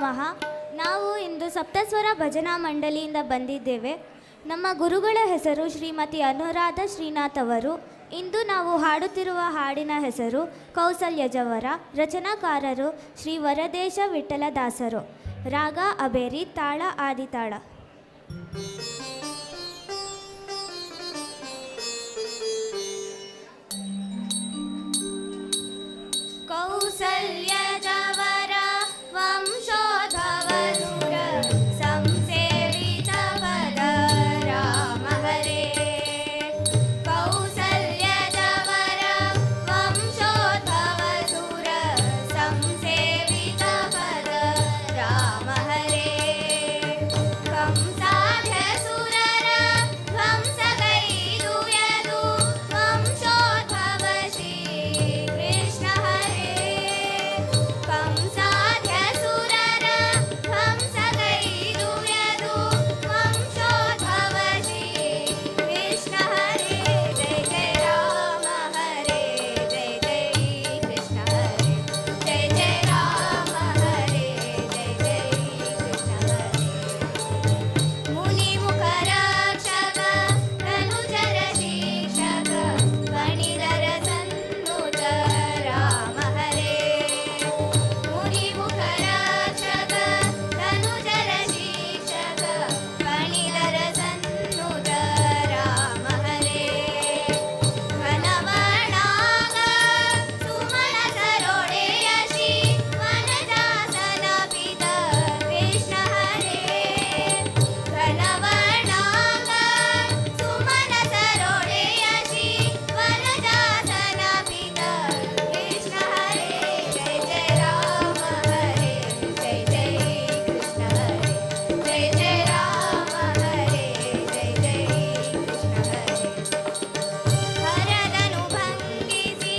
ನಾವು ಇಂದು ಸಪ್ತಸ್ವರ ಭಜನಾ ಮಂಡಳಿಯಿಂದ ಬಂದಿದ್ದೇವೆ. ನಮ್ಮ ಗುರುಗಳ ಹೆಸರು ಶ್ರೀಮತಿ ಅನುರಾಧ ಶ್ರೀನಾಥ್ ಅವರು. ಇಂದು ನಾವು ಹಾಡುತ್ತಿರುವ ಹಾಡಿನ ಹೆಸರು ಕೌಸಲ್ಯಜವರ. ರಚನಾಕಾರರು ಶ್ರೀ ವರದೇಶ ವಿಠಲದಾಸರು. ರಾಗ ಅಬೇರಿ, ತಾಳ ಆದಿತಾಳ. ಕೌಸಲ್ಯಜವರ ವಂಶೋದ್ಭವಸುರ ಸಂಸೇವಿತ ಪದ ರಾಮ ಹರೇ. ಕೌಸಲ್ಯಜವರ ವಂಶೋದ್ಭವಸುರ ಸಂಸೇವಿತ ಪದ ರಾಮ ಹರೇ. ಕಂಸಾಧ್ಯ ಸುರರ ಧ್ವಂಸಗೈದು ಯದು ವಂಶೋದ್ಭವ ಶ್ರೀ ಕೃಷ್ಣ ಹರೇ. ಕಂಸಾಧ್ಯ ಸುರರ ಧ್ವಂಸಗೈದು ಯದು ವಂಶೋದ್ಭವ ಶ್ರೀ ಕೃಷ್ಣ ಹರೇ. ಜಯ ಜಯ ರಾಮ ಹರೇ, ಜಯ ಜಯ ಕೃಷ್ಣ ಹರೇ. ಜಯ ಜಯ ರಾಮ ಹರೇ, ಜಯ ಜಯ ಕೃಷ್ಣ ಹರೇ. ಮುನಿ ಮುಖ ರಕ್ಷಕ ಧನುಜರ ಶಿಕ್ಷಕ ಫಣಿಧರ ಸನ್ನುತ ರಾಮ ಹರೇ. ಮುನಿ ಮುಖ ರಕ್ಷಕ ಧನುಜರ ಶಿಕ್ಷಕ ಫಣಿಧರ ಸನ್ನುತ ರಾಮ ಹರೇ. ಘನವರ್ಣಾಂಗ ಸುಮನ ಸರೊಡೆಯ ಶ್ರೀ ವನಜಾಸನ ಪಿತ ಕೃಷ್ಣ ಹರೇ. ಘನವರ್ಣಾಂಗ ಸುಮನ ಸರೊಡೆಯ ಶ್ರೀ ವನಜಾಸನ ಪಿತ ಕೃಷ್ಣ ಹರೇ. ಜಯ ಜಯ ರಾಮ ಹರೇ, ಜಯ ಜಯ ಕೃಷ್ಣ ಹರೇ. ಜಯ ಜಯ ರಾಮ ಹರೇ, ಜಯ ಜಯ ಕೃಷ್ಣ ಹರೇ. ಹರದನು ಭಂಗಿಸಿ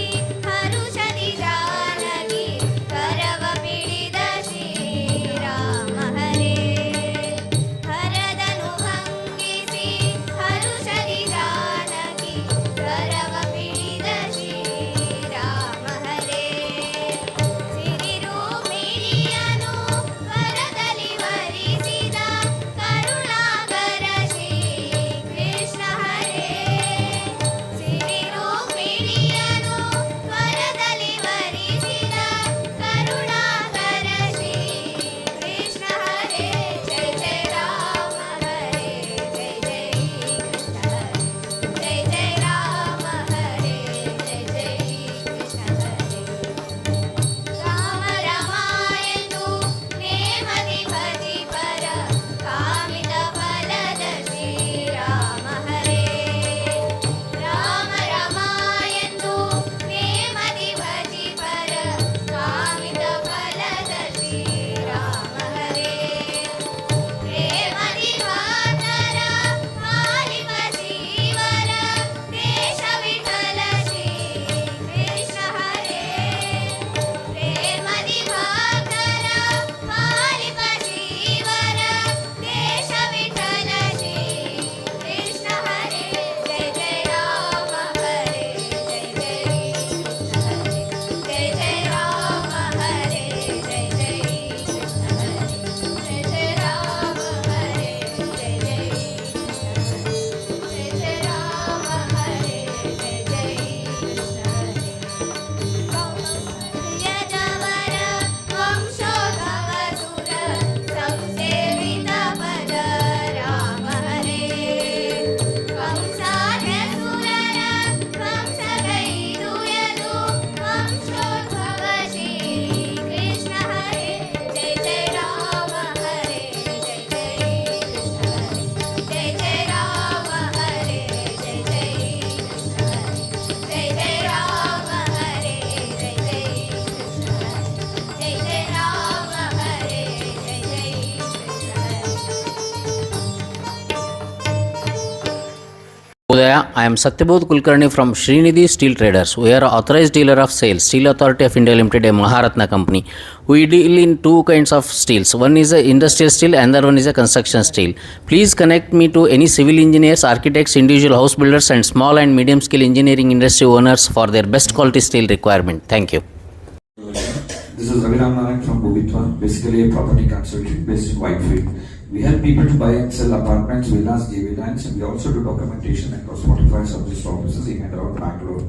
ಹರುಷದಿ ಜಾನಕಿ ಕರವ ಪಿಡಿದ ಶ್ರೀರಾಮ ಹರೇ. ಹರದನು ಭಂಗಿಸಿ ಹರುಷದಿ ಜಾನಕಿ ಕರವ ಪಿಡಿದ ಶ್ರೀರಾಮ ಹರೇ. ಸಿರಿರೂಪಿಣಿಯನು ವರದಲ್ಲಿ ವರಿಸಿದ ಕರುಣಾಕರ ಶ್ರೀ ಕೃಷ್ಣ ಹರೇ. ಸಿರಿರೂಪಿಣಿಯನು ವರದಲ್ಲಿ ವರಿಸಿದ ಕರುಣಾಕರ ಶ್ರೀ ಕೃಷ್ಣ ಹರೇ. ಜಯ ಜಯ ರಾಮ ಹರೇ, ಜಯ ಜಯ ಕೃಷ್ಣ ಹರೇ. ಜಯ ಜಯ ರಾಮ ಹರೇ, ಜಯ ಜಯ ಕೃಷ್ಣ ಹರೇ. ರಾಮ ರಾಮ ಎಂದು ನೇಮದಿ ಭಜಿ ಪರ ಕಾಮಿತ ಫಲದ ಶ್ರೀರಾಮ ಹರೇ. ರಾಮ ರಾಮ ಎಂದು ನೇಮದಿ ಭಜಿ ಪರ ಕಾಮಿತ ಫಲದ ಶ್ರೀರಾಮ ಹರೇ. ಪ್ರೇಮದಿ ಭಕ್ತರ ಪಾಲಿಪ ಶ್ರೀವರ ದೇಶ ವಿಠಲ ಶ್ರೀ ಕೃಷ್ಣ ಹರೇ. ಪ್ರೇಮದಿ ಭಕ್ತರ ಪಾಲಿಪ ಶ್ರೀವರ ದೇಶ ವಿಠಲ ಶ್ರೀ ಕೃಷ್ಣ ಹರೇ. ಜಯ ಜಯ ರಾಮ ಹರೇ, ಜಯ ಜಯ ಕೃಷ್ಣ ಹರೇ. ಜಯ ಜಯ ರಾಮ ಹರೇ, ಜಯ ಜಯ ಕೃಷ್ಣ ಹರೇ. ಜಯ ಜಯ ರಾಮ ಹರೇ, ಜಯ ಜಯ ಕೃಷ್ಣ ಹರೇ. ಜಯ ಜಯ ರಾಮ ಹರೇ, ಜಯ ಜಯ ಕೃಷ್ಣ ಹರೇ. ಕೌಸಲ್ಯಜವರ ವಂಶೋದ್ಭವಸುರ ಸಂಸೇವಿತ ಪದ ರಾಮ ಹರೇ. ಕಂಸಾಧ್ಯ ಸುರರ ಧ್ವಂಸಗೈದು ಯದು ವಂಶೋದ್ಭವ ಶ್ರೀ ಕೃಷ್ಣ ಹರೇ. ಜಯ ಜಯ ರಾಮ ಹರೇ, ಜಯ ಜಯ ಕೃಷ್ಣ ಹರೇ. ಜಯ ಜಯ ರಾಮ ಹರೇ, ಜಯ ಜಯ ಕೃಷ್ಣ ಹರೇ. ಜಯ ಜಯ ರಾಮ ಹರೇ, ಜಯ ಜಯ ಕೃಷ್ಣ ಹರೇ. ಜಯ ಜಯ ರಾಮ ಹರೇ, ಜಯ ಜಯ ಕೃಷ್ಣ ಹರೇ. Udaya, I am Satyabodh Kulkarni from Srinidhi Steel Traders. We are authorized dealer of sales, Steel Authority of India Limited, a Maharatna company. We deal in two kinds of steels. One is a industrial steel, and the one is a construction steel. Please connect me to any civil engineers, architects, individual house builders, and small and medium scale engineering industry owners for their best quality steel requirement. Thank you. This is Ravi Ramnaran from Bhuvitwa, basically a property consultant based in Whitefield. We help people to buy and sell apartments, villas, JV lands, and we also do documentation across 45 sub-list offices in and around Bangalore.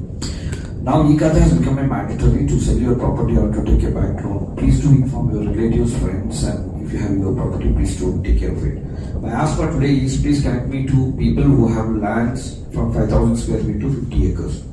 Now, e-Khata has become a mandatory to sell your property or to take a bank loan. Please do inform your relatives, friends, and if you have your property, please do take care of it. My ask for today is please connect me to people who have lands from 5,000 square feet to 50 acres.